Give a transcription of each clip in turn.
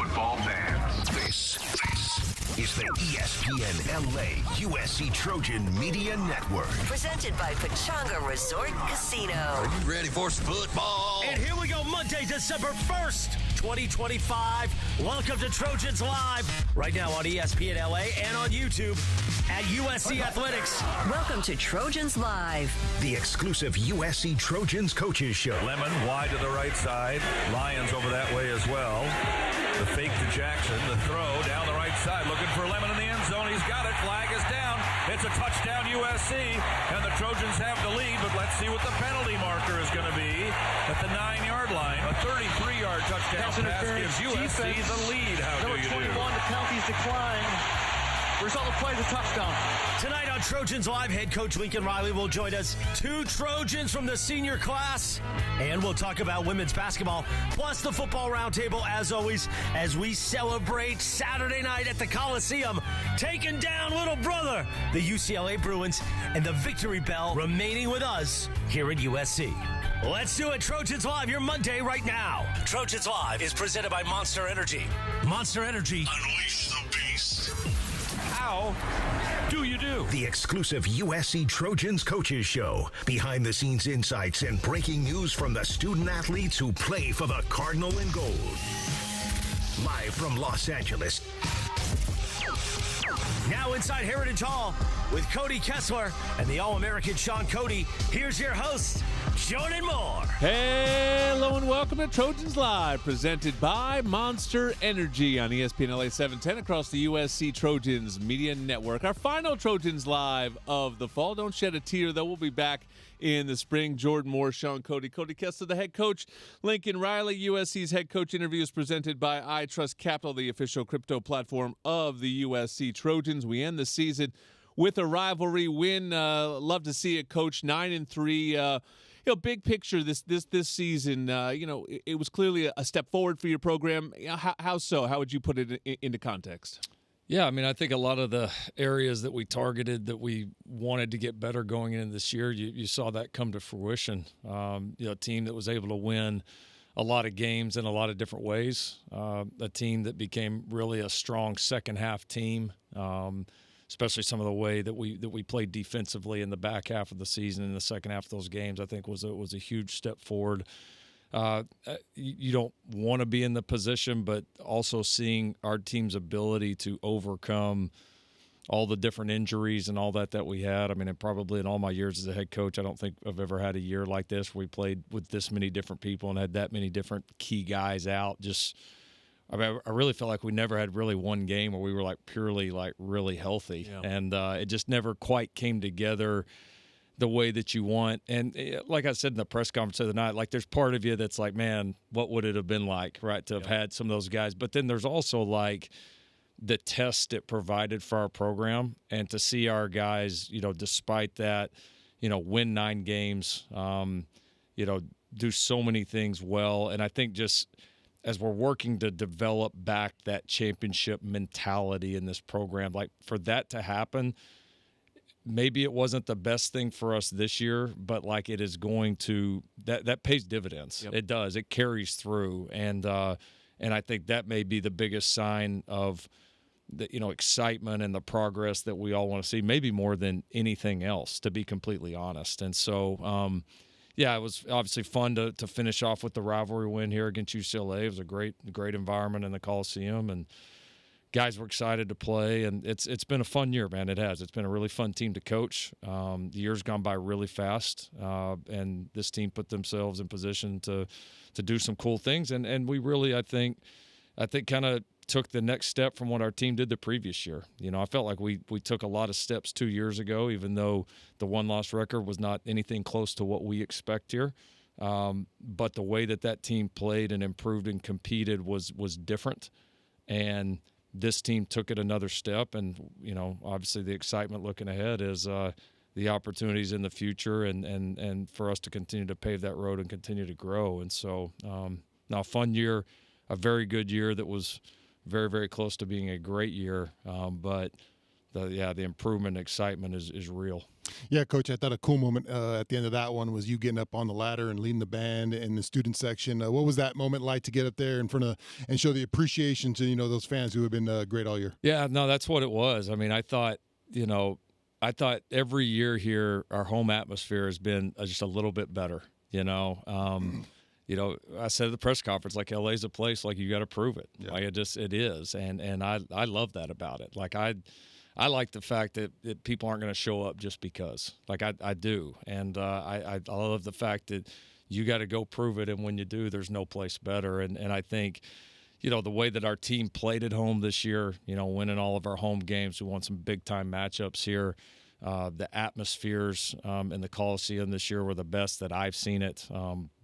football fans. This is the ESPN LA USC Trojan Media Network. Presented by Pechanga Resort Casino. Are you ready for some football? And here we go, Monday, December 1st, 2025. Welcome to Trojans Live, right now on ESPN LA and on YouTube at USC Athletics. Welcome to Trojans Live, the exclusive USC Trojans coaches show. Lemon wide to the right side. Lions over that way as well. The fake to Jackson. The throw down the right side. Looking for Lemon in the end zone. He's got it. Flag is down. It's a touchdown USC. And the Trojans have the lead. But let's see what the penalty marker is going to be at the 9-yard line. A 33-yard touchdown pass gives USC the lead. How do you do? Number 21, the penalties decline. Result of play is a touchdown. Tonight on Trojans Live, head coach Lincoln Riley will join us. 2 Trojans from the senior class. And we'll talk about women's basketball, plus the football roundtable, as always, as we celebrate Saturday night at the Coliseum, taking down little brother, the UCLA Bruins, and the victory bell remaining with us here at USC. Let's do it, Trojans Live, your Monday right now. Trojans Live is presented by Monster Energy. Monster Energy. Unleash the beast. How do you do? The exclusive USC Trojans coaches show. Behind the scenes insights and breaking news from the student athletes who play for the Cardinal and Gold. Live from Los Angeles. Now inside Heritage Hall with Cody Kessler and the All-American Shaun Cody. Here's your host, Jordan Moore. Hello and welcome to Trojans Live, presented by Monster Energy on ESPN LA 710 across the USC Trojans Media Network. Our final Trojans Live of the fall. Don't shed a tear, though. We'll be back in the spring. Jordan Moore, Shaun Cody, Cody Kessler, the head coach. Lincoln Riley, USC's head coach interview is presented by I Trust Capital, the official crypto platform of the USC Trojans. We end the season with a rivalry win. Love to see it, Coach. 9-3. Big picture this season. It was clearly a step forward for your program. How so? How would you put it into context? Yeah, I mean, I think a lot of the areas that we targeted that we wanted to get better going into this year, you saw that come to fruition. A team that was able to win a lot of games in a lot of different ways. A team that became really a strong second-half team, especially some of the way that we played defensively in the back half of the season. In the second half of those games, I think was a huge step forward. You don't want to be in the position, but also seeing our team's ability to overcome all the different injuries and all that we had. I mean, and probably in all my years as a head coach, I don't think I've ever had a year like this where we played with this many different people and had that many different key guys out. I really felt like we never had really one game where we were purely really healthy. Yeah. And it just never quite came together the way that you want. And like I said in the press conference the other night, there's part of you that's like, man, what would it have been like, right, to have had some of those guys. But then there's also the test it provided for our program, and to see our guys, despite that, win 9 games, do so many things well. And I think just as we're working to develop back that championship mentality in this program, for that to happen, maybe it wasn't the best thing for us this year, but it is going to that pays dividends. Yep. It does. It carries through, and I think that may be the biggest sign of the excitement and the progress that we all want to see, maybe more than anything else, to be completely honest. And so, it was obviously fun to finish off with the rivalry win here against UCLA. It was a great environment in the Coliseum, and guys were excited to play, and it's been a fun year, man. It has. It's been a really fun team to coach. The year's gone by really fast, and this team put themselves in position to do some cool things. And we really, I think kind of took the next step from what our team did the previous year. I felt like we took a lot of steps 2 years ago, even though the one-loss record was not anything close to what we expect here. But the way that team played and improved and competed was different, and this team took it another step. And obviously the excitement looking ahead is the opportunities in the future, and for us to continue to pave that road and continue to grow. And so now, fun year, a very good year that was very, very close to being a great year, but the improvement and excitement is real. Yeah, Coach, I thought a cool moment at the end of that one was you getting up on the ladder and leading the band in the student section. What was that moment like to get up there in front of and show the appreciation to, those fans who have been great all year? Yeah, no, that's what it was. I mean, I thought every year here our home atmosphere has been just a little bit better, I said at the press conference, like, LA's a place, like, you got to prove it. Yeah. Like, it is. And I love that about it. Like, I like the fact that people aren't going to show up just because. Like, I do. And I love the fact that you got to go prove it. And when you do, there's no place better. And I think, the way that our team played at home this year, winning all of our home games, we won some big-time matchups here. The atmospheres in the Coliseum this year were the best that I've seen it.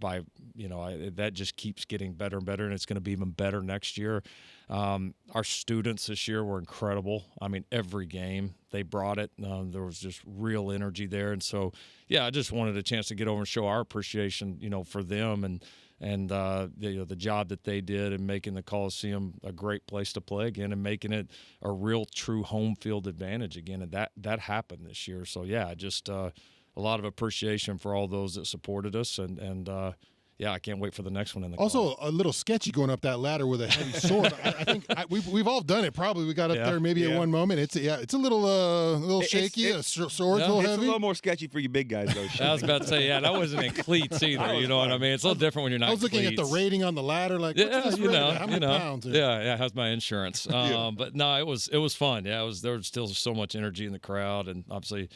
That just keeps getting better and better, and it's going to be even better next year. Our students this year were incredible. I mean, every game they brought it. There was just real energy there, and so I just wanted a chance to get over and show our appreciation, for them and the job that they did in making the Coliseum a great place to play again and making it a real true home field advantage again. And that happened this year. So, just a lot of appreciation for all those that supported us. And I can't wait for the next one in the Also, a little sketchy going up that ladder with a heavy sword. I think we've all done it. Probably we got up there maybe at one moment. It's a little shaky. Sword's a little heavy. It's a little more sketchy for you big guys, though. I was about to say, that wasn't in cleats either. You know what I mean? It's a little different when you're not. I was looking at the rating on the ladder, like, what's this rating? How many pounds? How's my insurance? But no, it was fun. There was still so much energy in the crowd, and obviously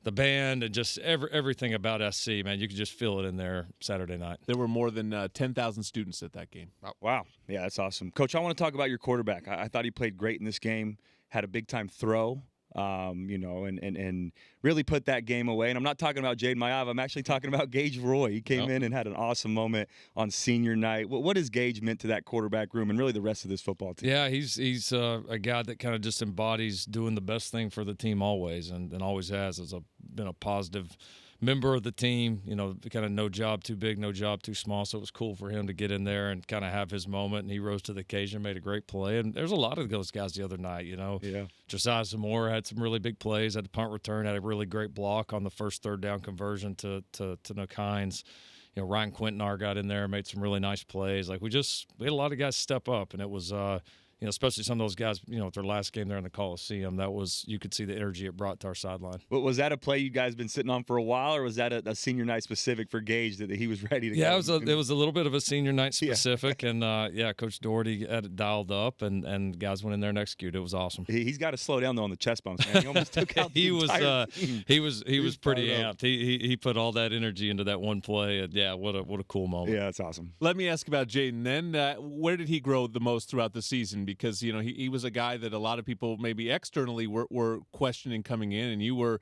the band and just everything about SC, man. You could just feel it in there Saturday night. There were more than 10,000 students at that game. Oh, wow. Yeah, that's awesome. Coach, I want to talk about your quarterback. I thought he played great in this game, had a big-time throw, and really put that game away. And I'm not talking about Jade Mayav. I'm actually talking about Gage Roy. He came in and had an awesome moment on senior night. What has Gage meant to that quarterback room and really the rest of this football team? Yeah, he's a guy that kind of just embodies doing the best thing for the team always and always has. Been a positive member of the team, kind of no job too big, no job too small. So it was cool for him to get in there and kind of have his moment. And he rose to the occasion, made a great play. And there's a lot of those guys the other night, Yeah. Josiah Zamora had some really big plays, had a punt return, had a really great block on the first third down conversion to Nook Hines. Ryan Quintanar got in there and made some really nice plays. Like we had a lot of guys step up, and it was especially some of those guys, with their last game there in the Coliseum, you could see the energy it brought to our sideline. Was that a play you guys been sitting on for a while, or was that a senior night specific for Gage that he was ready to go? Yeah, it was a little bit of a senior night specific, and Coach Doherty had it dialed up, and guys went in there and exexecuted. It was awesome. He's got to slow down though on the chest bumps, man. He almost took out the entire team. He was pretty amped. He put all that energy into that one play, and what a cool moment. Yeah, that's awesome. Let me ask about Jaden then. Where did he grow the most throughout the season? Because he was a guy that a lot of people maybe externally were questioning coming in, and you were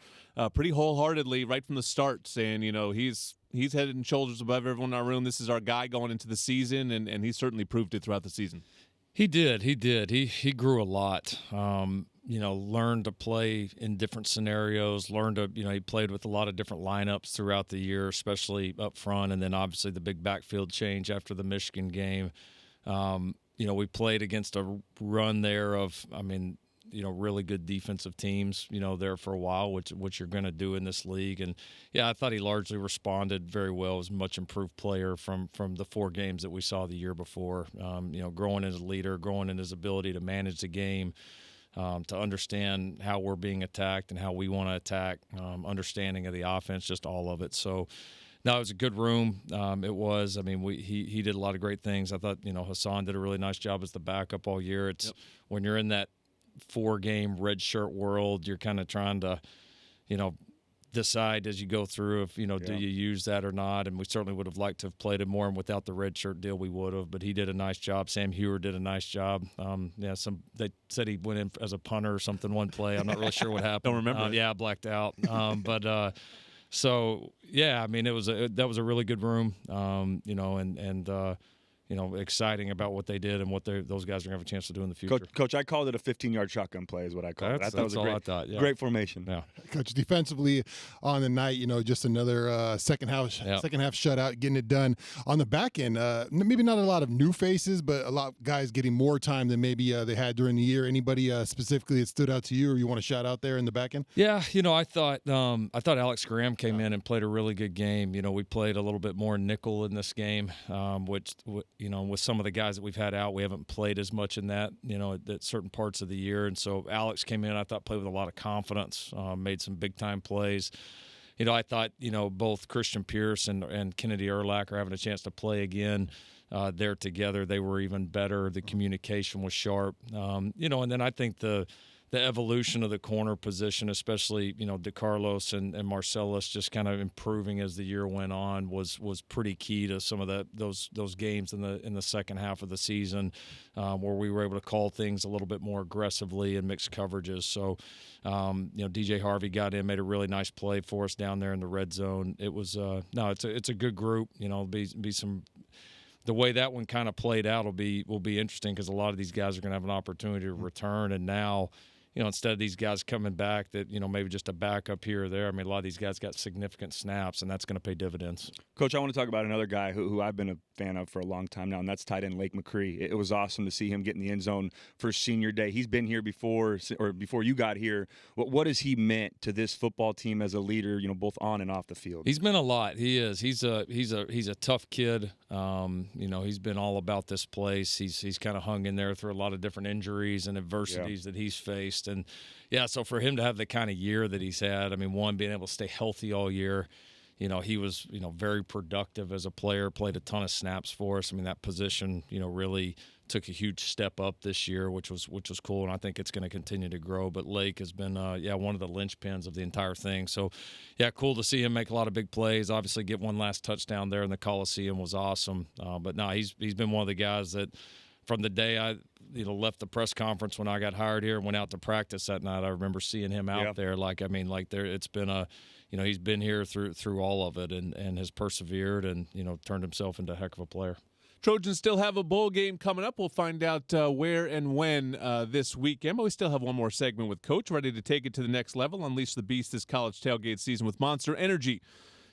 pretty wholeheartedly right from the start saying, he's head and shoulders above everyone in our room. This is our guy going into the season, and he certainly proved it throughout the season. He did. He grew a lot. Learned to play in different scenarios, he played with a lot of different lineups throughout the year, especially up front, and then obviously the big backfield change after the Michigan game. We played against a run there of, really good defensive teams, there for a while, which you're going to do in this league. And, I thought he largely responded very well. He was a much improved player from the 4 games that we saw the year before, growing as a leader, growing in his ability to manage the game, to understand how we're being attacked and how we want to attack, understanding of the offense, just all of it. So, no, it was a good room. It was. He did a lot of great things. I thought, Hassan did a really nice job as the backup all year. It's when you're in that 4-game red shirt world, you're kind of trying to, decide as you go through if, do you use that or not. And we certainly would have liked to have played him more, and without the red shirt deal, we would have. But he did a nice job. Sam Hewer did a nice job. They said he went in as a punter or something one play. I'm not really sure what happened. Don't remember. I blacked out. So that was a really good room, exciting about what they did and what those guys are going to have a chance to do in the future. Coach, I called it a 15-yard shotgun play is what I called it. I thought it was a great formation. Yeah. Coach, defensively on the night, just another second half shutout, getting it done. On the back end, maybe not a lot of new faces, but a lot of guys getting more time than maybe they had during the year. Anybody specifically that stood out to you or you want to shout out there in the back end? Yeah, I thought Alex Graham came in and played a really good game. We played a little bit more nickel in this game, which with some of the guys that we've had out, we haven't played as much in that, at certain parts of the year. And so Alex came in, I thought, played with a lot of confidence, made some big-time plays. I thought, both Christian Pierce and Kennedy Urlacher are having a chance to play again. They're together. They were even better. The communication was sharp. And then I think the evolution of the corner position, especially, DeCarlos and Marcellus just kind of improving as the year went on was pretty key to some of those games in the second half of the season, where we were able to call things a little bit more aggressively and mixed coverages. So, DJ Harvey got in, made a really nice play for us down there in the red zone. It was it's a good group. Be some. The way that one kind of played out will be interesting because a lot of these guys are going to have an opportunity to return, and now, instead of these guys coming back that, maybe just a backup here or there, I mean, a lot of these guys got significant snaps, and that's going to pay dividends. Coach, I want to talk about another guy who I've been a fan of for a long time now, and that's tight end Lake McCree. It was awesome to see him get in the end zone for senior day. He's been here before you got here. What has he meant to this football team as a leader, both on and off the field? He's been a lot. He is. He's a tough kid. He's been all about this place. He's kind of hung in there through a lot of different injuries and adversities that he's faced. And, so for him to have the kind of year that he's had, I mean, one, being able to stay healthy all year, he was, very productive as a player, played a ton of snaps for us. I mean, that position, really took a huge step up this year, which was cool, and I think it's going to continue to grow. But Lake has been, one of the linchpins of the entire thing. So, cool to see him make a lot of big plays. Obviously, get one last touchdown there in the Coliseum was awesome. But no, he's been one of the guys that, from the day I left the press conference when I got hired here and went out to practice that night, I remember seeing him out there. It's been he's been here through all of it and has persevered and turned himself into a heck of a player. Trojans still have a bowl game coming up. We'll find out where and when this weekend. But we still have one more segment with Coach, ready to take it to the next level. Unleash the beast this college tailgate season with Monster Energy.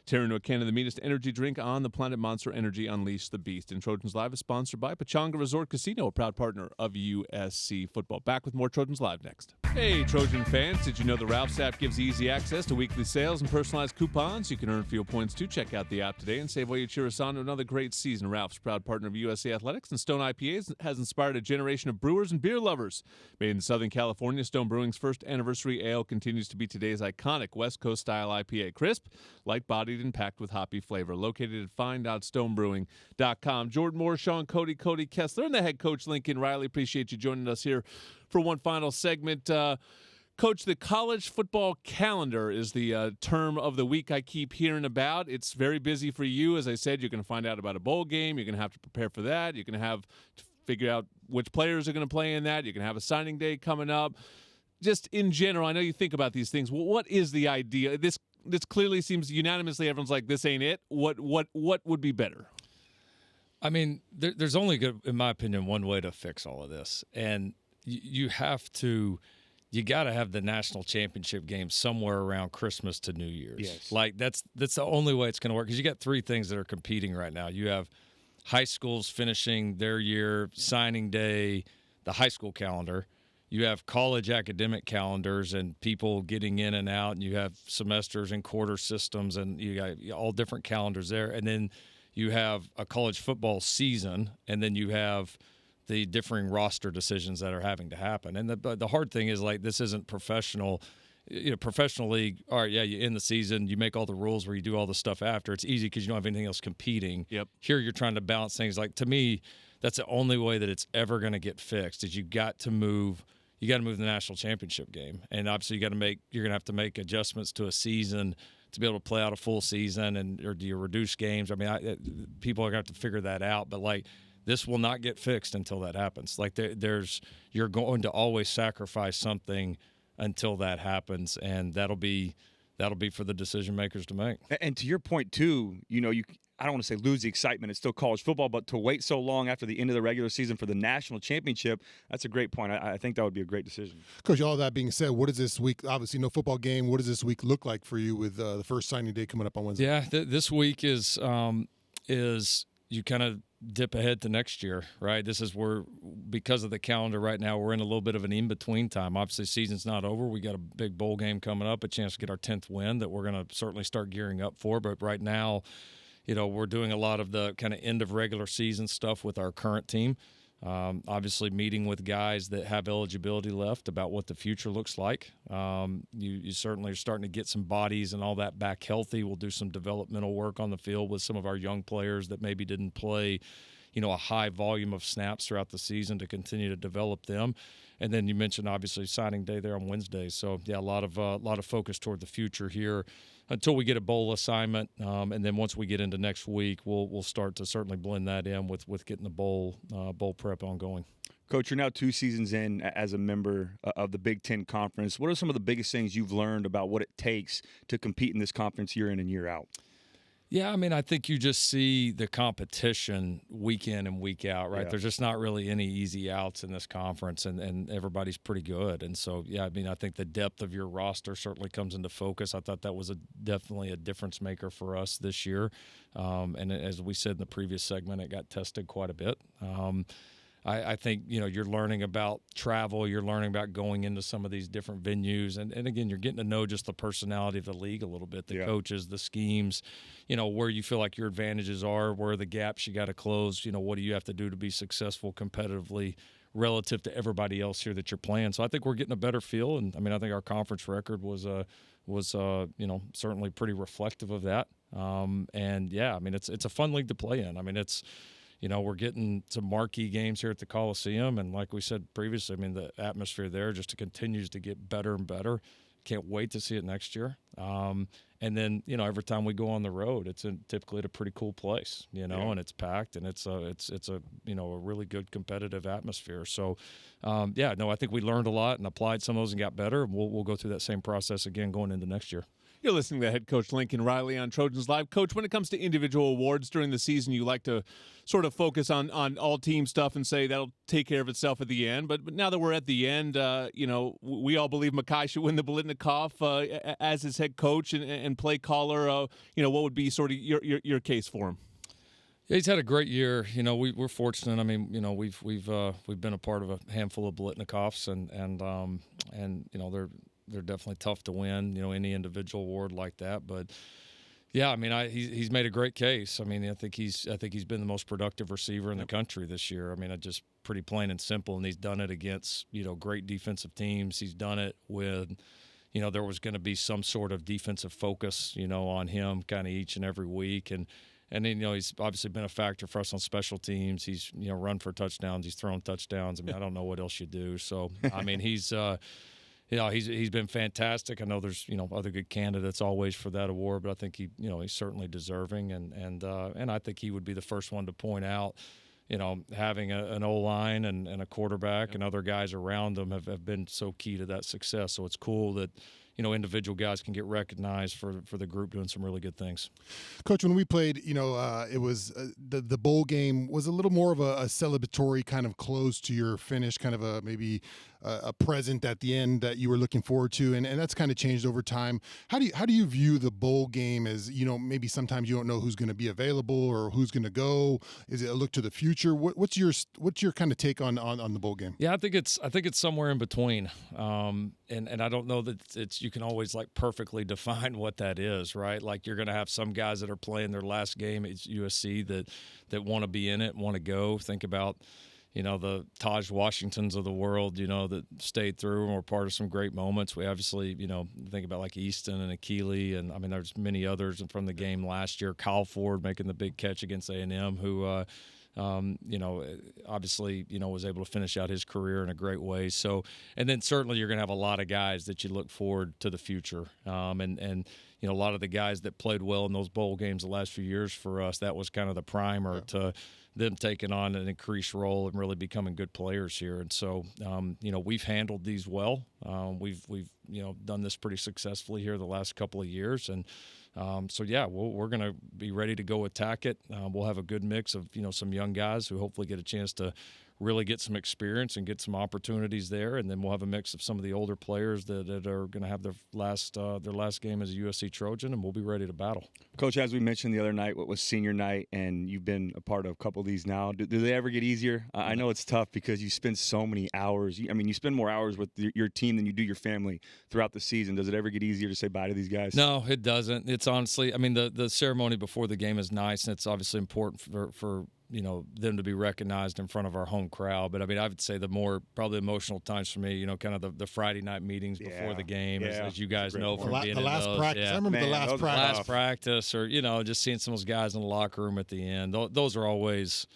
Tear into a can of the meanest energy drink on the planet. Monster Energy, unleash the beast. And Trojans Live is sponsored by Pechanga Resort Casino, a proud partner of USC football. Back with more Trojans Live next. Hey, Trojan fans, did you know the Ralph's app gives easy access to weekly sales and personalized coupons? You can earn fuel points too. Check out the app today and save while you cheer us on to another great season. Ralph's, proud partner of USC Athletics and Stone IPAs, has inspired a generation of brewers and beer lovers. Made in Southern California, Stone Brewing's first anniversary ale continues to be today's iconic West Coast style IPA. Crisp, light-bodied, and packed with hoppy flavor. Located at find.stonebrewing.com. Jordan Moore, Shaun Cody, Cody Kessler, and the head coach Lincoln Riley. Appreciate you joining us here for one final segment. Coach, the college football calendar is the term of the week I keep hearing about. It's very busy for you. As I said, you're going to find out about a bowl game. You're going to have to prepare for that. You're going to have to figure out which players are going to play in that. You're going to have a signing day coming up. Just in general, I know you think about these things. What is the idea? This clearly seems unanimously everyone's like, this ain't it. What would be better? I mean, there's only, in my opinion, one way to fix all of this. And you got to have the national championship game somewhere around Christmas to New Year's. Yes. Like, that's the only way it's going to work, because you got three things that are competing right now. You have high schools finishing their year, signing day, the high school calendar. You have college academic calendars and people getting in and out, and you have semesters and quarter systems, and you got all different calendars there. And then you have a college football season, and then you have the differing roster decisions that are having to happen. And the hard thing is, like, this isn't professional. Professional league, all right, you end the season, you make all the rules where you do all the stuff after. It's easy because you don't have anything else competing. Yep. Here you're trying to balance things. Like, to me, that's the only way that it's ever going to get fixed, is you got to move the national championship game. And obviously you're going to have to make adjustments to a season to be able to play out a full season, or do you reduce games? I mean, people are going to have to figure that out. But, like, this will not get fixed until that happens. Like, you're going to always sacrifice something until that happens, and that'll be for the decision makers to make. And to your point too, I don't want to say lose the excitement. It's still college football, but to wait so long after the end of the regular season for the national championship, that's a great point. I think that would be a great decision. Coach, all that being said, what is this week? Obviously, no football game. What does this week look like for you with the first signing day coming up on Wednesday? Yeah, this week is you kind of dip ahead to next year, right? This is where, because of the calendar right now, we're in a little bit of an in-between time. Obviously, season's not over. We got a big bowl game coming up, a chance to get our 10th win that we're going to certainly start gearing up for. But right now, we're doing a lot of the kind of end of regular season stuff with our current team. Obviously, meeting with guys that have eligibility left about what the future looks like. You certainly are starting to get some bodies and all that back healthy. We'll do some developmental work on the field with some of our young players that maybe didn't play, a high volume of snaps throughout the season to continue to develop them. And then you mentioned obviously signing day there on Wednesday. So yeah, a lot of focus toward the future here until we get a bowl assignment, and then once we get into next week, we'll start to certainly blend that in with getting the bowl prep ongoing. Coach, you're now 2 seasons in as a member of the Big Ten Conference. What are some of the biggest things you've learned about what it takes to compete in this conference year in and year out? Yeah, I mean, I think you just see the competition week in and week out, right? Yeah. There's just not really any easy outs in this conference, and everybody's pretty good. And so, yeah, I mean, I think the depth of your roster certainly comes into focus. I thought that was definitely a difference maker for us this year. And as we said in the previous segment, it got tested quite a bit. I think, you're learning about travel. You're learning about going into some of these different venues. And again, you're getting to know just the personality of the league a little bit, the coaches, the schemes, where you feel like your advantages are, where are the gaps you got to close, what do you have to do to be successful competitively relative to everybody else here that you're playing. So I think we're getting a better feel. And, I mean, I think our conference record was certainly pretty reflective of that. And, yeah, I mean, it's a fun league to play in. I mean, we're getting some marquee games here at the Coliseum, and like we said previously, I mean, the atmosphere there just continues to get better and better. Can't wait to see it next year. And then, every time we go on the road, it's typically at a pretty cool place, and it's packed, and it's a really good competitive atmosphere. So, I think we learned a lot and applied some of those and got better. We'll go through that same process again going into next year. You're listening to head coach Lincoln Riley on Trojans Live. Coach, when it comes to individual awards during the season, you like to sort of focus on all team stuff and say that'll take care of itself at the end. But now that we're at the end, we all believe Mekhi should win the Biletnikoff as his head coach and play caller. What would be sort of your case for him? Yeah, he's had a great year. We're fortunate. I mean, we've been a part of a handful of Biletnikoffs, and they're definitely tough to win, any individual award like that. But yeah, I mean, he's made a great case. I mean, I think he's been the most productive receiver in the country this year. I mean, just pretty plain and simple. And he's done it against, great defensive teams. He's done it with, there was going to be some sort of defensive focus, on him kind of each and every week. And then, he's obviously been a factor for us on special teams. He's, run for touchdowns. He's thrown touchdowns. I mean, I don't know what else you do. So, I mean, he's been fantastic. I know there's other good candidates always for that award, but I think he's certainly deserving, and I think he would be the first one to point out, having an O-line and a quarterback and other guys around them have been so key to that success. So it's cool that individual guys can get recognized for the group doing some really good things. Coach, when we played, it was the bowl game was a little more of a celebratory kind of close to your finish, kind of maybe a present at the end that you were looking forward to, and that's kind of changed over time. How do you view the bowl game as, maybe sometimes you don't know who's going to be available or who's going to go? Is it a look to the future? What's your kind of take on the bowl game? Yeah, I think it's somewhere in between. And I don't know that you can always like perfectly define what that is, right? Like you're going to have some guys that are playing their last game at USC that want to be in it, want to go. Think about, the Taj Washingtons of the world, that stayed through and were part of some great moments. We obviously, think about like Easton and Keely, and I mean, there's many others from the game last year. Kyle Ford making the big catch against A&M, who, obviously, was able to finish out his career in a great way. So, and then certainly you're going to have a lot of guys that you look forward to the future. And a lot of the guys that played well in those bowl games the last few years for us, that was kind of the primer them taking on an increased role and really becoming good players here. And so, we've handled these well. We've done this pretty successfully here the last couple of years. And we're going to be ready to go attack it. We'll have a good mix of, some young guys who hopefully get a chance to really get some experience and get some opportunities there, and then we'll have a mix of some of the older players that are going to have their last game as a USC Trojan, and we'll be ready to battle. Coach, as we mentioned the other night, what was senior night, and you've been a part of a couple of these now. Do they ever get easier? I know it's tough because you spend so many hours. You spend more hours with your team than you do your family throughout the season. Does it ever get easier to say bye to these guys? No, it doesn't. It's honestly, the ceremony before the game is nice, and it's obviously important for them to be recognized in front of our home crowd. But I would say the more probably emotional times for me, kind of the Friday night meetings before the game, as you guys know from being the in last those. practice. I remember the last practice, or just seeing some of those guys in the locker room at the end. Those are always,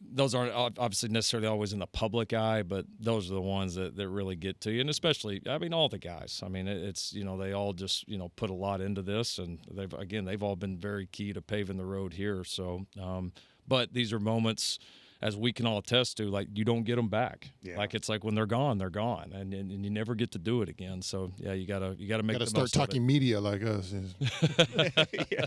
those aren't obviously necessarily always in the public eye, but those are the ones that really get to you. And especially, all the guys. It's, they all just, put a lot into this, and they've all been very key to paving the road here. So, but these are moments, as we can all attest to, like, you don't get them back. Yeah. Like, it's like when they're gone, and you never get to do it again. So, you gotta make the most of it. Gotta start talking media like us. Yeah.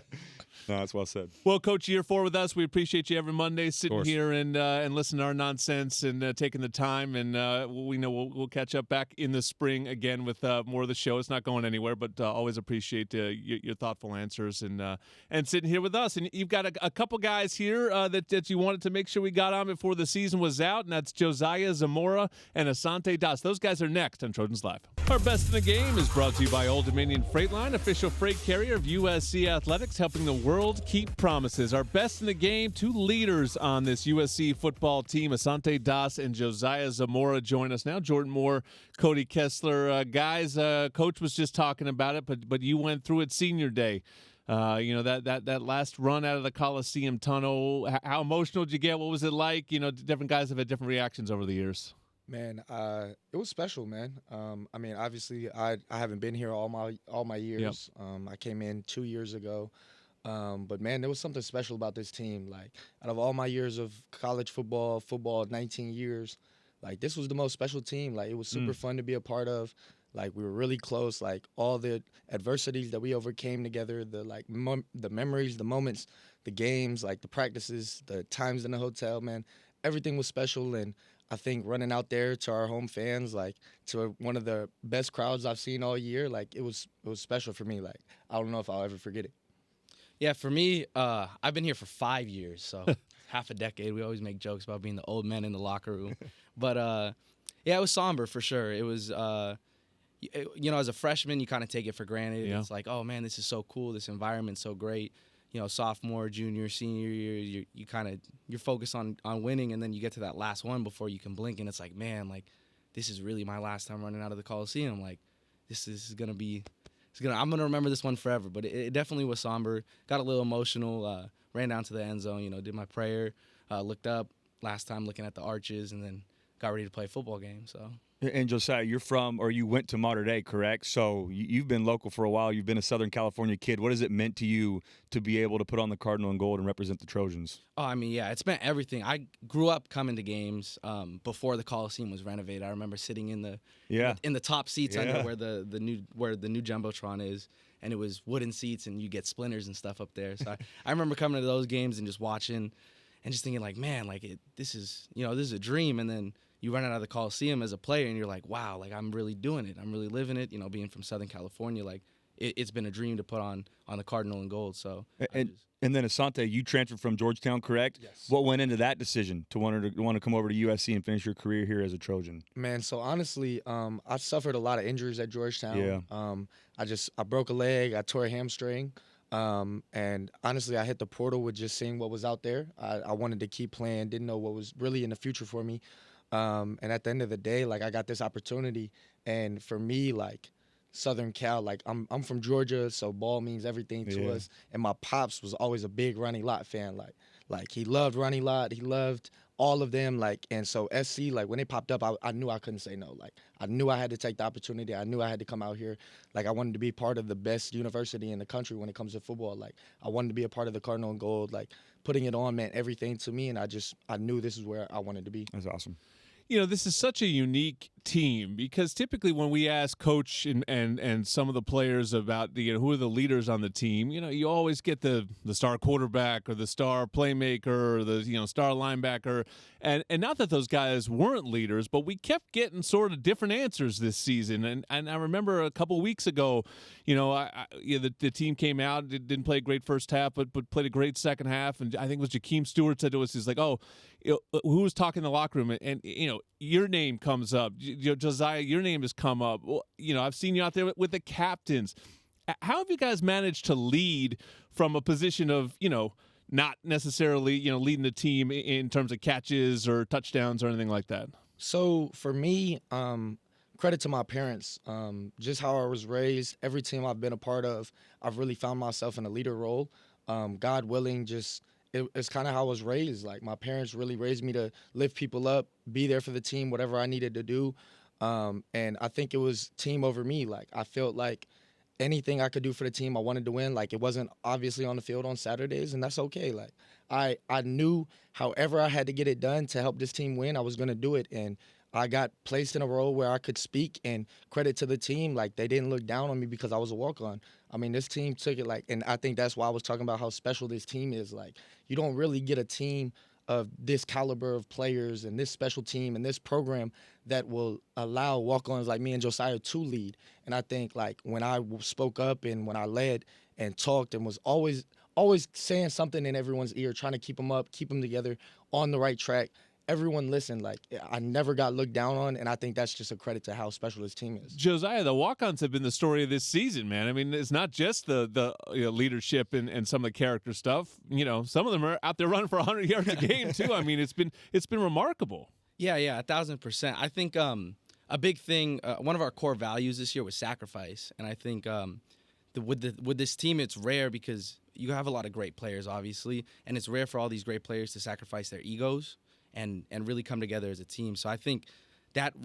No, that's well said. Well, Coach, year 4 with us. We appreciate you every Monday sitting here and listening to our nonsense and taking the time. And we know we'll catch up back in the spring again with more of the show. It's not going anywhere, but always appreciate your thoughtful answers and sitting here with us. And you've got a couple guys here that you wanted to make sure we got on before the season was out, and that's Josiah Zamora and Asante Das. Those guys are next on Trojans Live. Our Best in the Game is brought to you by Old Dominion Freight Line, official freight carrier of USC Athletics, helping the world keep promises. Our Best in the Game, 2 leaders on this USC football team, Asante Das and Josiah Zamora, join us now. Jordan Moore, Cody Kessler. Guys, Coach was just talking about it, but you went through it senior day. That last run out of the Coliseum tunnel, how emotional did you get? What was it like? Different guys have had different reactions over the years. Man, it was special, man. Obviously, I haven't been here all my years. Yep. I came in 2 years ago. But, man, there was something special about this team. Like, out of all my years of college football, 19 years, like, this was the most special team. Like, it was super fun to be a part of. Like, we were really close. Like, all the adversities that we overcame together, the memories, the moments, the games, like the practices, the times in the hotel, man, everything was special. And I think running out there to our home fans, like, to one of the best crowds I've seen all year, like, it was special for me. Like, I don't know if I'll ever forget it. Yeah, for me, I've been here for 5 years, so half a decade. We always make jokes about being the old men in the locker room. But, it was somber for sure. It was, as a freshman, you kind of take it for granted. Yeah. It's like, oh, man, this is so cool. This environment's so great. Sophomore, junior, senior year, you're focused on winning, and then you get to that last one before you can blink, and it's like, man, like, this is really my last time running out of the Coliseum. Like, this is going to be – I'm going to remember this one forever, but it definitely was somber. Got a little emotional, ran down to the end zone, did my prayer, looked up last time looking at the arches, and then got ready to play a football game. So. And Josiah, you went to Mater Dei, correct? So you've been local for a while. You've been a Southern California kid. What has it meant to you to be able to put on the Cardinal and Gold and represent the Trojans? Oh, it's meant everything. I grew up coming to games before the Coliseum was renovated. I remember sitting in the top seats under where the new Jumbotron is, and it was wooden seats, and you get splinters and stuff up there. So I remember coming to those games and just watching, and just thinking like, man, like this is a dream, and then you run out of the Coliseum as a player, and you're like, wow, like I'm really doing it. I'm really living it. Being from Southern California, like it's been a dream to put on the Cardinal and Gold. So and then Asante, you transferred from Georgetown, correct? Yes. What went into that decision to want to come over to USC and finish your career here as a Trojan? Man, so honestly, I suffered a lot of injuries at Georgetown. Yeah. I broke a leg. I tore a hamstring. And honestly, I hit the portal with just seeing what was out there. I wanted to keep playing. Didn't know what was really in the future for me. And at the end of the day, like, I got this opportunity, and for me, like, Southern Cal, like, I'm from Georgia, so ball means everything to us. And my pops was always a big Ronnie Lott fan. Like, he loved Ronnie Lott. He loved all of them. Like, and so SC, like, when they popped up, I knew I couldn't say no. Like, I knew I had to take the opportunity. I knew I had to come out here. Like, I wanted to be part of the best university in the country when it comes to football. Like, I wanted to be a part of the Cardinal and Gold. Like, putting it on meant everything to me, and I knew this is where I wanted to be. That's awesome. You know, this is such a unique team because typically when we ask coach and some of the players about who are the leaders on the team, you always get the star quarterback or the star playmaker or the star linebacker, and not that those guys weren't leaders, but we kept getting sort of different answers this season. And I remember a couple weeks ago, the team came out, didn't play a great first half, but played a great second half, and I think it was Jakeem Stewart said to us, he's like, who was talking in the locker room, and your name comes up. Josiah, your name has come up. Well, I've seen you out there with the captains. How have you guys managed to lead from a position of, not necessarily, leading the team in terms of catches or touchdowns or anything like that? So for me, credit to my parents. Just how I was raised, every team I've been a part of, I've really found myself in a leader role. God willing, it's kind of how I was raised. Like, my parents really raised me to lift people up, be there for the team, whatever I needed to do. And I think it was team over me. Like, I felt like anything I could do for the team, I wanted to win. Like, it wasn't obviously on the field on Saturdays, and that's okay. Like, I knew however I had to get it done to help this team win, I was going to do it. And I got placed in a role where I could speak, and credit to the team. Like, they didn't look down on me because I was a walk-on. I mean, this team took it, and I think that's why I was talking about how special this team is. Like, you don't really get a team of this caliber of players and this special team and this program that will allow walk-ons like me and Josiah to lead. And I think, like, when I spoke up and when I led and talked and was always saying something in everyone's ear, trying to keep them up, keep them together on the right track, everyone listened. Like, I never got looked down on, and I think that's just a credit to how special this team is. Josiah, the walk-ons have been the story of this season, man. I mean, it's not just the leadership and some of the character stuff. Some of them are out there running for 100 yards a game too. I mean, it's been remarkable. Yeah, 1,000%. I think a big thing, one of our core values this year was sacrifice, and I think with this team, it's rare because you have a lot of great players, obviously, and it's rare for all these great players to sacrifice their egos and really come together as a team. So I think that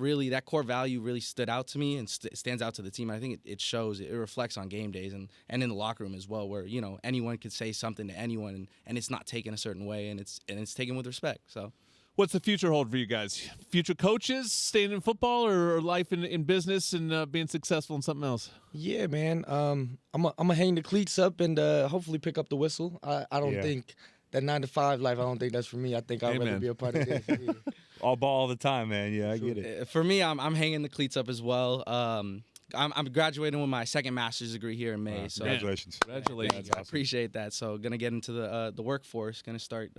core value really stood out to me and stands out to the team. And I think it shows, it reflects on game days and in the locker room as well, where anyone could say something to anyone and it's not taken a certain way and it's taken with respect. So. What's the future hold for you guys? Future coaches, staying in football, or life in business and being successful in something else? Yeah, man. I'm gonna hang the cleats up and hopefully pick up the whistle. I don't think that 9-to-5 life, I don't think that's for me. I think I'd rather be a part of this. Yeah. All ball all the time, man. Yeah, I get it. For me, I'm hanging the cleats up as well. I'm graduating with my second master's degree here in May. So Congratulations. Congratulations. I appreciate that. So going to get into the workforce, going to start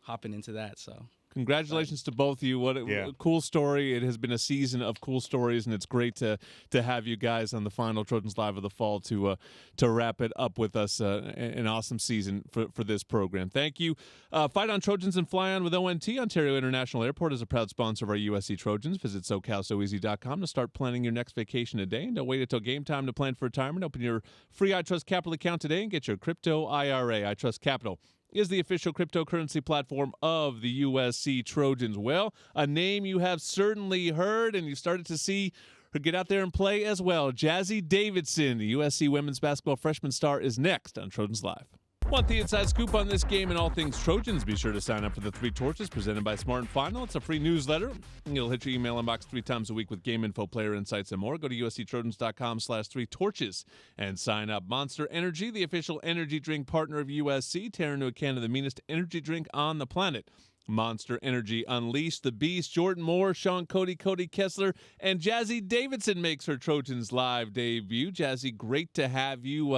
hopping into that. So. Congratulations to both of you. What a cool story. It has been a season of cool stories, and it's great to have you guys on the final Trojans Live of the fall to wrap it up with us. An awesome season for this program. Thank you. Fight on Trojans and Fly On with ONT. Ontario International Airport is a proud sponsor of our USC Trojans. Visit SoCalSoEasy.com to start planning your next vacation today. And don't wait until game time to plan for retirement. Open your free iTrust Capital account today and get your crypto IRA. iTrust Capital is the official cryptocurrency platform of the USC Trojans. Well, a name you have certainly heard and you started to see her get out there and play as well. Jazzy Davidson, the USC women's basketball freshman star, is next on Trojans Live. Want the inside scoop on this game and all things Trojans? Be sure to sign up for the Three Torches presented by Smart & Final. It's a free newsletter. It'll hit your email inbox 3 times a week with game info, player insights, and more. Go to usctrojans.com/3torches and sign up. Monster Energy, the official energy drink partner of USC, tearing into a can of the meanest energy drink on the planet. Monster Energy Unleashed, the Beast, Jordan Moore, Shaun Cody, Cody Kessler, and Jazzy Davidson makes her Trojans Live debut. Jazzy, great to have you.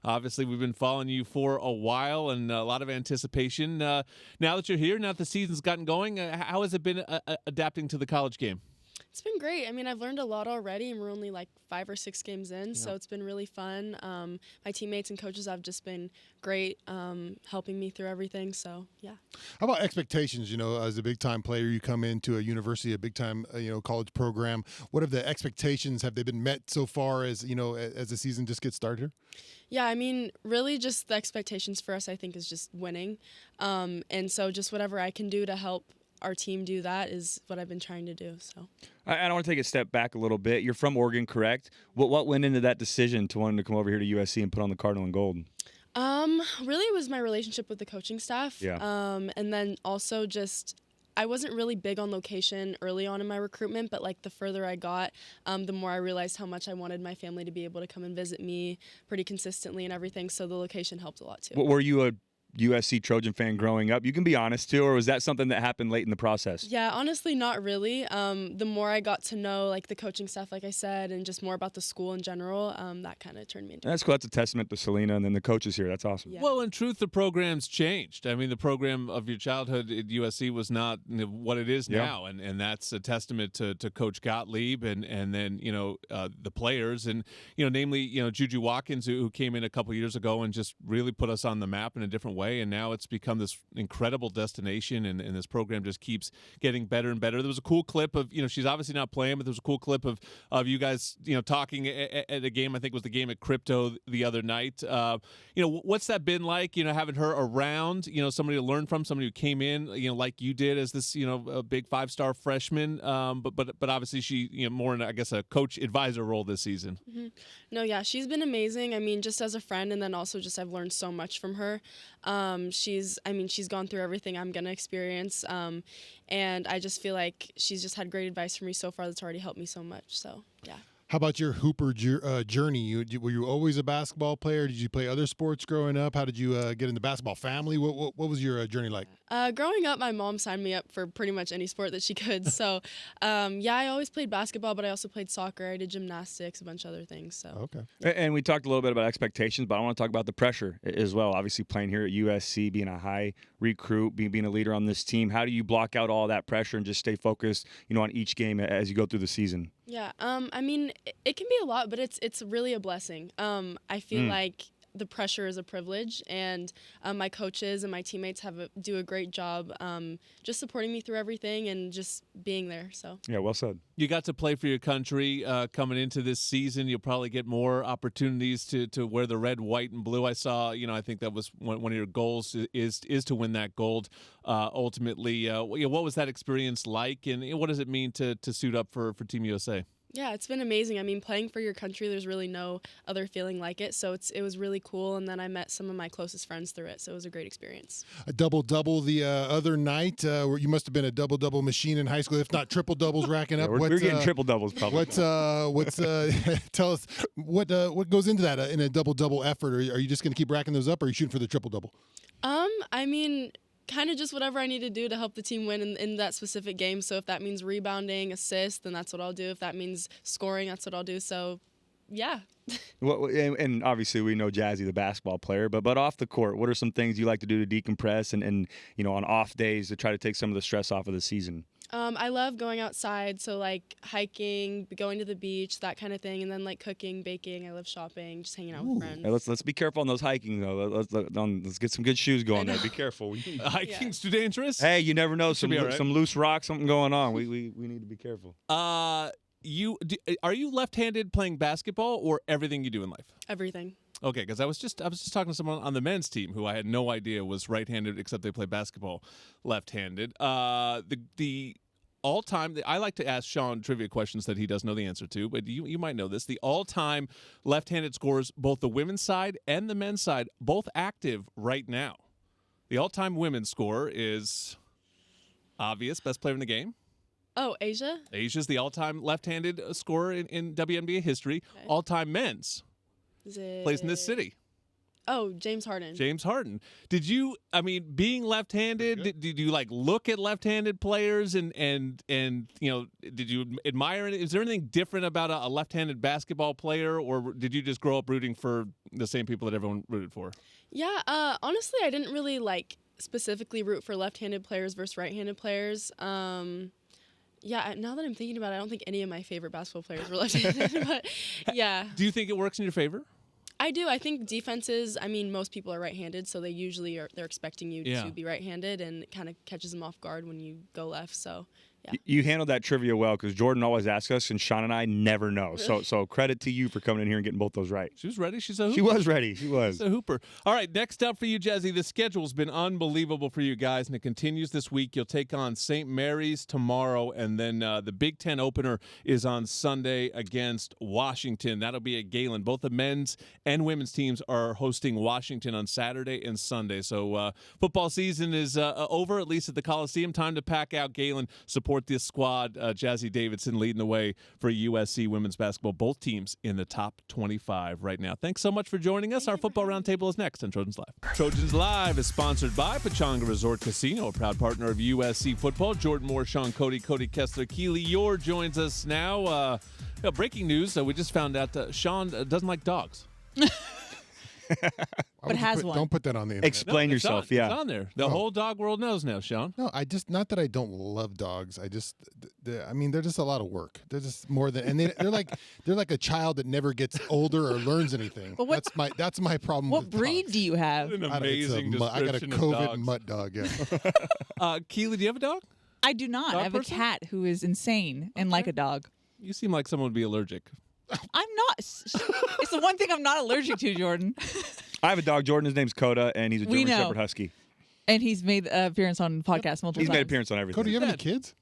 Obviously, we've been following you for a while and a lot of anticipation. Now that you're here, now that the season's gotten going, how has it been adapting to the college game? It's been great. I mean, I've learned a lot already, and we're only like 5 or 6 games in, so it's been really fun. My teammates and coaches have just been great, helping me through everything, so yeah. How about expectations? As a big-time player, you come into a university, a big-time, college program. What have the expectations? Have they been met so far as the season just gets started? Yeah, I mean, really just the expectations for us, I think, is just winning. And so just whatever I can do to help our team do that is what I've been trying to do. So I want to take a step back a little bit. You're from Oregon, correct? What went into that decision to wanting to come over here to USC and put on the Cardinal and Gold? Really it was my relationship with the coaching staff. Yeah. And then also just I wasn't really big on location early on in my recruitment, but like the further I got, the more I realized how much I wanted my family to be able to come and visit me pretty consistently and everything. So the location helped a lot too. Were you a USC Trojan fan growing up? You can be honest too, or was that something that happened late in the process? Yeah, honestly, not really. The more I got to know like the coaching staff, like I said, and just more about the school in general, that kind of turned me into. That's cool. That's a testament to Selena and then the coaches here. That's awesome. Yeah. Well, in truth, the program's changed. I mean, the program of your childhood at USC was not what it is now, and that's a testament to Coach Gottlieb and then the players and namely Juju Watkins who came in a couple years ago and just really put us on the map in a different way. And now it's become this incredible destination, and this program just keeps getting better and better. There was a cool clip of, she's obviously not playing, but there was a cool clip of you guys, talking at a game, I think it was the game at Crypto the other night. What's that been like, having her around, somebody to learn from, somebody who came in, like you did as this, a big 5-star freshman, but obviously she, more in, I guess, a coach advisor role this season. Mm-hmm. No, yeah, she's been amazing. I mean, just as a friend, and then also just I've learned so much from her. She's gone through everything I'm going to experience, and I just feel like she's just had great advice for me so far that's already helped me so much, so yeah. How about your hooper journey? Were you always a basketball player? Did you play other sports growing up? How did you get in the basketball family? What was your journey like? Growing up, my mom signed me up for pretty much any sport that she could. So, I always played basketball, but I also played soccer. I did gymnastics, a bunch of other things. So okay. And we talked a little bit about expectations, but I want to talk about the pressure as well. Obviously, playing here at USC, being a high recruit, being a leader on this team. How do you block out all that pressure and just stay focused, on each game as you go through the season? Yeah, it can be a lot, but it's really a blessing. I feel like the pressure is a privilege, and my coaches and my teammates do a great job just supporting me through everything and just being there. So yeah, well said. You got to play for your country coming into this season. You'll probably get more opportunities to wear the red, white, and blue. I saw, I think that was one of your goals is to win that gold ultimately. What was that experience like, and what does it mean to suit up for Team USA? Yeah, it's been amazing. I mean, playing for your country, there's really no other feeling like it. So it was really cool, and then I met some of my closest friends through it. So it was a great experience. A double-double the other night. Where you must have been a double-double machine in high school, if not triple-doubles racking up. We're getting triple-doubles probably. Tell us what goes into that in a double-double effort? Are you just going to keep racking those up, or are you shooting for the triple-double? Kind of just whatever I need to do to help the team win in that specific game. So if that means rebounding, assist, then that's what I'll do. If that means scoring, that's what I'll do. So, yeah. Well, and obviously we know Jazzy, the basketball player, but off the court, what are some things you like to do to decompress and on off days to try to take some of the stress off of the season? I love going outside, so like hiking, going to the beach, that kind of thing, and then like cooking, baking. I love shopping, just hanging out with friends. Hey, let's be careful on those hiking though. Let's get some good shoes going there. Be careful. Hiking's too dangerous. Hey, you never know. Some right. some loose rock, something going on. We need to be careful. Are you left-handed playing basketball, or everything you do in life? Everything. Okay, because I was just talking to someone on the men's team who I had no idea was right-handed, except they play basketball left-handed. The all-time, I like to ask Shaun trivia questions that he doesn't know the answer to, but you might know this. The all-time left-handed scorers, both the women's side and the men's side, both active right now. The all-time women's scorer is obvious, best player in the game. Oh, Asia? Asia's the all-time left-handed scorer in WNBA history. Okay. All-time men's. Plays in this city. Oh, James Harden. James Harden. Did you, being left-handed, did you look at left-handed players and did you admire it? Is there anything different about a left-handed basketball player, or did you just grow up rooting for the same people that everyone rooted for? Yeah, honestly, I didn't really specifically root for left-handed players versus right-handed players. Yeah, now that I'm thinking about it, I don't think any of my favorite basketball players were left-handed. But yeah. Do you think it works in your favor? I do. I think defenses, I mean, most people are right-handed, so they usually they're expecting you to be right-handed, and it kind of catches them off guard when you go left. So, yeah. You handled that trivia well because Jordan always asks us, and Shaun and I never know. Really? So credit to you for coming in here and getting both those right. She was ready. She's a hooper. She was ready. She was. She's a hooper. All right, next up for you, Jazzy, the schedule's been unbelievable for you guys, and it continues this week. You'll take on St. Mary's tomorrow, and then the Big Ten opener is on Sunday against Washington. That'll be at Galen. Both the men's and women's teams are hosting Washington on Saturday and Sunday. So football season is over, at least at the Coliseum. Time to pack out Galen, support this squad. Jazzy Davidson leading the way for USC women's basketball. Both teams in the top 25 right now. Thanks so much for joining us. Our football roundtable is next on Trojans Live. Trojans Live is sponsored by Pechanga Resort Casino, a proud partner of USC football. Jordan Moore, Shaun Cody, Cody Kessler, Keely Eure joins us now. Breaking news, we just found out Shaun doesn't like dogs. But has one. Don't put that on the internet. Explain yourself. It's on there. The whole dog world knows now, Shaun. No, not that I don't love dogs. I just, they're just a lot of work. They're just more than, and they're like a child that never gets older or learns anything. But that's my problem. What with breed dogs. do you have? An amazing I got a description of COVID dogs. mutt dog. Yeah. Keely, do you have a dog? I do not. Dog I have person? a cat who is insane and like a dog. You seem like someone would be allergic. I'm not. It's the one thing I'm not allergic to, Jordan. I have a dog, Jordan. His name's Coda, and he's a We German know. Shepherd Husky. And he's made an appearance on podcasts multiple He's times. made an appearance on everything. Cody, do you have any kids?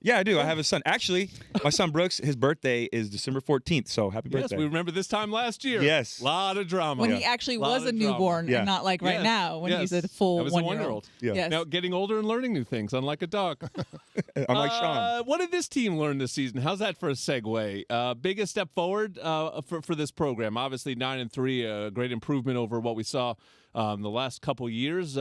Yeah, I do. I have a son. Actually, my son Brooks, his birthday is December 14th, so happy Yes, birthday. we remember this time last year. Yes. A lot of drama. When he actually was a newborn and not like right now when he's a full I was 1 a year 1-year-old. old. Yeah. Yes. Now getting older and learning new things, unlike a dog. I'm like Shaun. What did this team learn this season? How's that for a segue? Biggest step forward for this program. Obviously 9-3, a great improvement over what we saw the last couple years.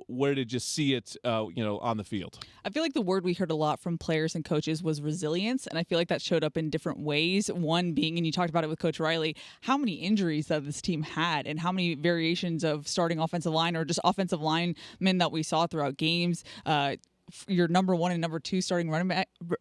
Where did you see it, on the field? I feel like the word we heard a lot from players and coaches was resilience, and I feel like that showed up in different ways. One being, and you talked about it with Coach Riley, how many injuries that this team had and how many variations of starting offensive line or just offensive linemen that we saw throughout games. Your number one and number two starting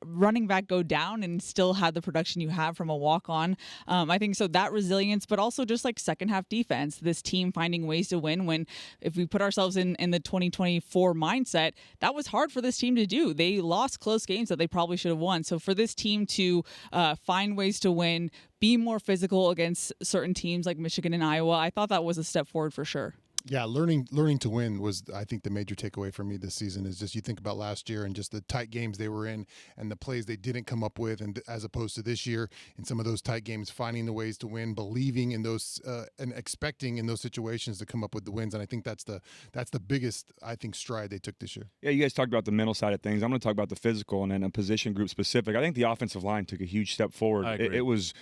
running back go down and still have the production you have from a walk-on. I think so that resilience, but also just like second half defense, this team finding ways to win when if we put ourselves in the 2024 mindset, that was hard for this team to do. They lost close games that they probably should have won. So for this team to find ways to win, be more physical against certain teams like Michigan and Iowa, I thought that was a step forward for sure. Yeah, learning to win was, I think, the major takeaway for me this season is just you think about last year and just the tight games they were in and the plays they didn't come up with, and as opposed to this year in some of those tight games, finding the ways to win, believing in those and expecting in those situations to come up with the wins. And I think that's the biggest, I think, stride they took this year. Yeah, you guys talked about the mental side of things. I'm going to talk about the physical and then a position group specific. I think the offensive line took a huge step forward. I agree. It was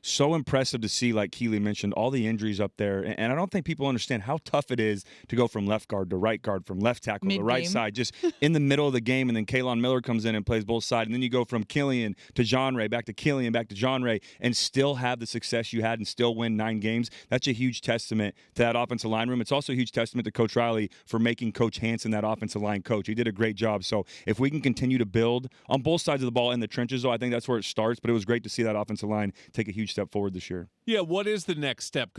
so impressive to see, like Keely mentioned, all the injuries up there. And I don't think people understand how tough it is to go from left guard to right guard, from left tackle to right side, just in the middle of the game. And then Kaylon Miller comes in and plays both sides. And then you go from Killian to John Ray, back to Killian, back to John Ray, and still have the success you had and still win 9 games. That's a huge testament to that offensive line room. It's also a huge testament to Coach Riley for making Coach Hansen that offensive line coach. He did a great job. So if we can continue to build on both sides of the ball in the trenches, though, I think that's where it starts. But it was great to see that offensive line take a huge step forward this year. Yeah, what is the next step?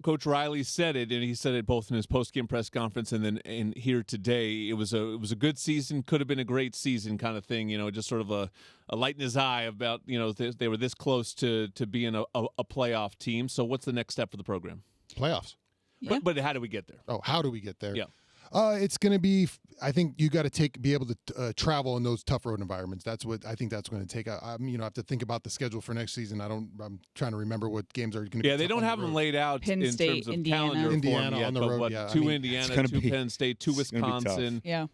Coach Riley said it, and he said it both in his post-game press conference and then here today. It was a good season, could have been a great season kind of thing, just sort of a light in his eye about, they were this close to being a playoff team. So what's the next step for the program? Playoffs. Yeah. But how do we get there? Oh, how do we get there? Yeah. It's going to be, I think you got to be able to travel in those tough road environments. That's what I think that's going to take. I have to think about the schedule for next season. I'm trying to remember what games are going to be. Yeah, they don't have them laid out Penn in State, terms of Indiana. calendar Indiana form yet, on the but road, what, yeah. 2 Indiana, 2 Penn State, 2 Wisconsin. Yeah.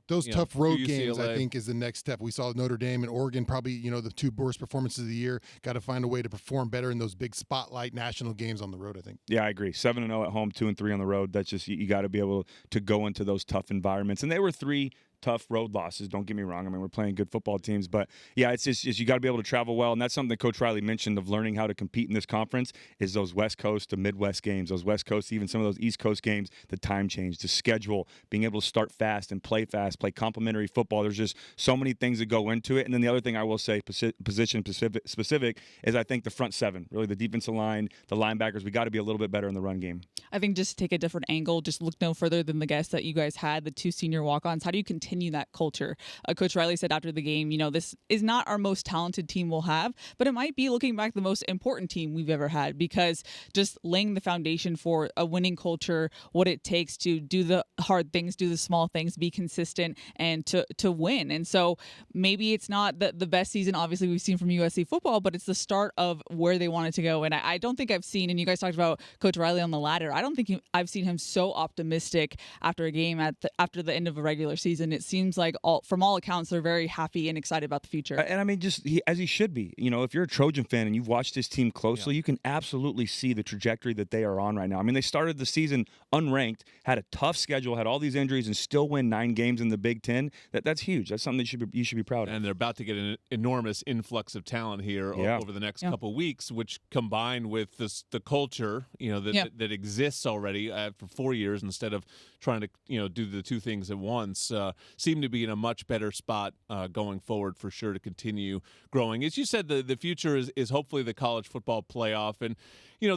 Those tough road 2 games, I UCLA. think, is the next step. We saw Notre Dame and Oregon, probably, the 2 worst performances of the year. Got to find a way to perform better in those big spotlight national games on the road, I think. Yeah, I agree. 7-0 at home, 2-3 on the road. That's just, you got to be able to go into those tough environments. And they were 3 tough road losses. Don't get me wrong. I mean, we're playing good football teams, but yeah, it's just you got to be able to travel well, and that's something that Coach Riley mentioned of learning how to compete in this conference is those West Coast to Midwest games, those West Coast, even some of those East Coast games, the time change, the schedule, being able to start fast and play fast, play complementary football. There's just so many things that go into it. And then the other thing I will say, position specific, is I think the front seven, really the defensive line, the linebackers, we got to be a little bit better in the run game. I think just to take a different angle, just look no further than the guests that you guys had, the 2 senior walk-ons. How do you continue that culture? Coach Riley said after the game, this is not our most talented team we'll have, but it might be, looking back, the most important team we've ever had, because just laying the foundation for a winning culture, what it takes to do the hard things, do the small things, be consistent, and to win. And so maybe it's not the best season, obviously, we've seen from USC football, but it's the start of where they wanted to go. And I don't think I've seen, and you guys talked about Coach Riley on the ladder, I don't think I've seen him so optimistic after a game after the end of a regular season. It seems like from all accounts, they're very happy and excited about the future. And I mean, as he should be. If you're a Trojan fan and you've watched this team closely, you can absolutely see the trajectory that they are on right now. I mean, they started the season unranked, had a tough schedule, had all these injuries, and still win 9 games in the Big Ten. That's huge. That's something that you should be proud of. And they're about to get an enormous influx of talent here over the next couple weeks, which combined with the culture, that exists already for 4 years, instead of trying to do the 2 things at once, seem to be in a much better spot going forward for sure to continue growing. As you said, the future is hopefully the college football playoff. And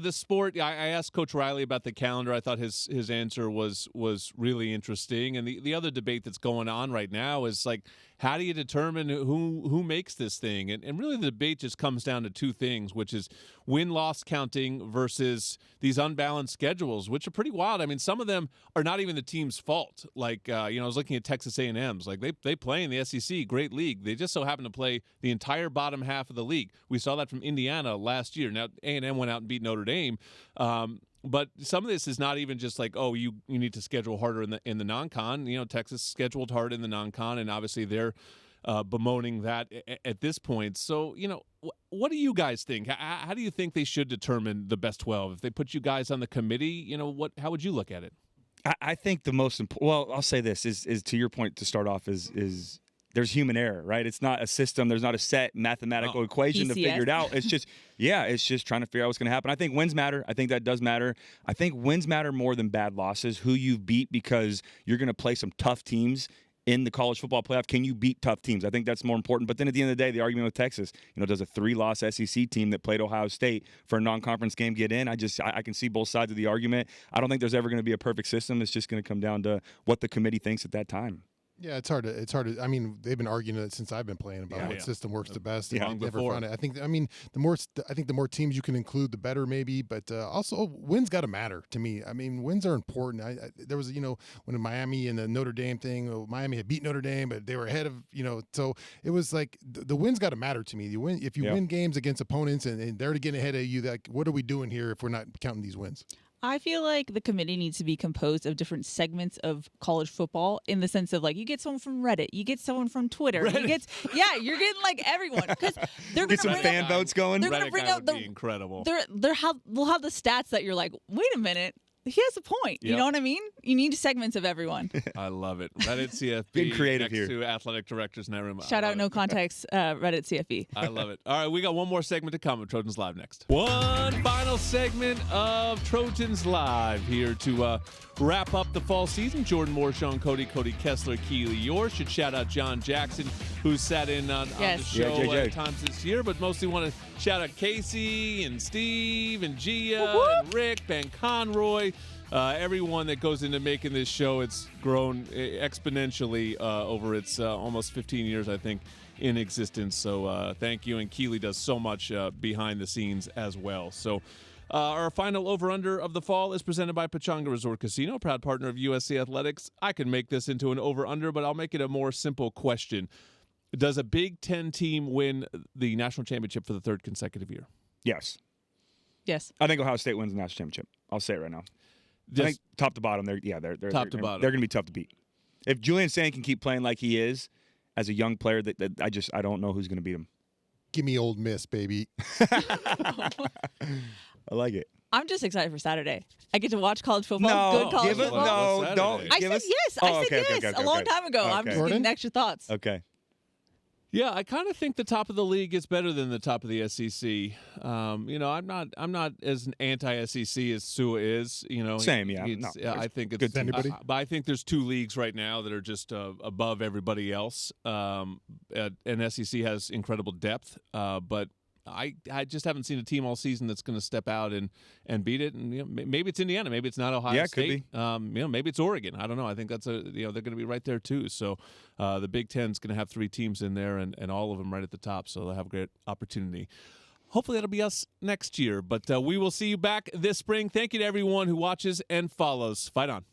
this sport, I asked Coach Riley about the calendar. I thought his answer was really interesting. And the other debate that's going on right now is like, how do you determine who makes this thing? And really the debate just comes down to 2 things, which is win-loss counting versus these unbalanced schedules, which are pretty wild. I mean, some of them are not even the team's fault. Like, I was looking at Texas A&M's. Like, they play in the SEC, great league. They just so happen to play the entire bottom half of the league. We saw that from Indiana last year. Now, A&M went out and beat Notre Dame. But some of this is not even just like, oh, you need to schedule harder in the non-con. Texas scheduled hard in the non-con, and obviously they're bemoaning that at this point. So, what do you guys think? How do you think they should determine the best 12? If they put you guys on the committee, how would you look at it? I think the most important. Well, I'll say this is to your point to start off is there's human error, right? It's not a system. There's not a set mathematical equation to figure it out. It's just, it's just trying to figure out what's going to happen. I think wins matter. I think that does matter. I think wins matter more than bad losses, who you beat, because you're going to play some tough teams in the college football playoff. Can you beat tough teams? I think that's more important. But then at the end of the day, the argument with Texas, does a 3-loss SEC team that played Ohio State for a non-conference game get in? I can see both sides of the argument. I don't think there's ever going to be a perfect system. It's just going to come down to what the committee thinks at that time. Yeah, it's hard to. I mean, they've been arguing it since I've been playing about what system works the best. Long before. Found it. I think the more teams you can include, the better, maybe. But also, wins got to matter to me. I mean, wins are important. There was, when Miami and the Notre Dame thing, Miami had beat Notre Dame, but they were ahead of, so it was like the wins got to matter to me. You win if you win games against opponents and they're getting ahead of you. Like, what are we doing here if we're not counting these wins? I feel like the committee needs to be composed of different segments of college football, in the sense of, like, you get someone from Reddit, you get someone from Twitter, you're getting like everyone, because they're going to bring some fan votes going. They're going to bring out incredible. They'll have the stats that you're like, wait a minute. He has a point. You know what I mean? You need segments of everyone. I love it. Reddit CFB. Being creative next here. To athletic directors in that room. Shout out, no context, Reddit CFB. I love it. All right, we got one more segment to come with Trojans Live next. One final segment of Trojans Live here to wrap up the fall season. Jordan Moore, Shaun Cody, Cody Kessler, Keely Eure. Should shout out John Jackson, who sat in on the show at times this year, but mostly want to shout out Casey and Steve and Gia and Rick, Ben Conroy. Everyone that goes into making this show, it's grown exponentially over its almost 15 years, I think, in existence. So thank you. And Keely does so much behind the scenes as well. So our final over-under of the fall is presented by Pechanga Resort Casino, proud partner of USC Athletics. I could make this into an over-under, but I'll make it a more simple question. Does a Big Ten team win the national championship for the 3rd consecutive year? Yes. Yes. I think Ohio State wins the national championship. I'll say it right now. I think top to bottom, they're top to bottom. They're going to be tough to beat. If Julian Sand can keep playing like he is as a young player, I don't know who's going to beat him. Give me Ole Miss, baby. I like it. I'm just excited for Saturday. I get to watch college football. Good college football. Don't. I said yes. I said yes a long time ago. Okay. I'm just getting extra thoughts. Okay. Yeah, I kind of think the top of the league is better than the top of the SEC. You know, I'm not as anti-SEC as Sua is. You know, same. Yeah, I think it's good. Anybody? But I think there's 2 leagues right now that are just above everybody else. And SEC has incredible depth, but I just haven't seen a team all season that's going to step out and beat it. And maybe it's Indiana, maybe it's not Ohio State. Could be. Maybe it's Oregon. I don't know. I think that's they're going to be right there too. So the Big Ten's going to have 3 teams in there, and all of them right at the top. So they'll have a great opportunity. Hopefully that'll be us next year. But we will see you back this spring. Thank you to everyone who watches and follows. Fight on.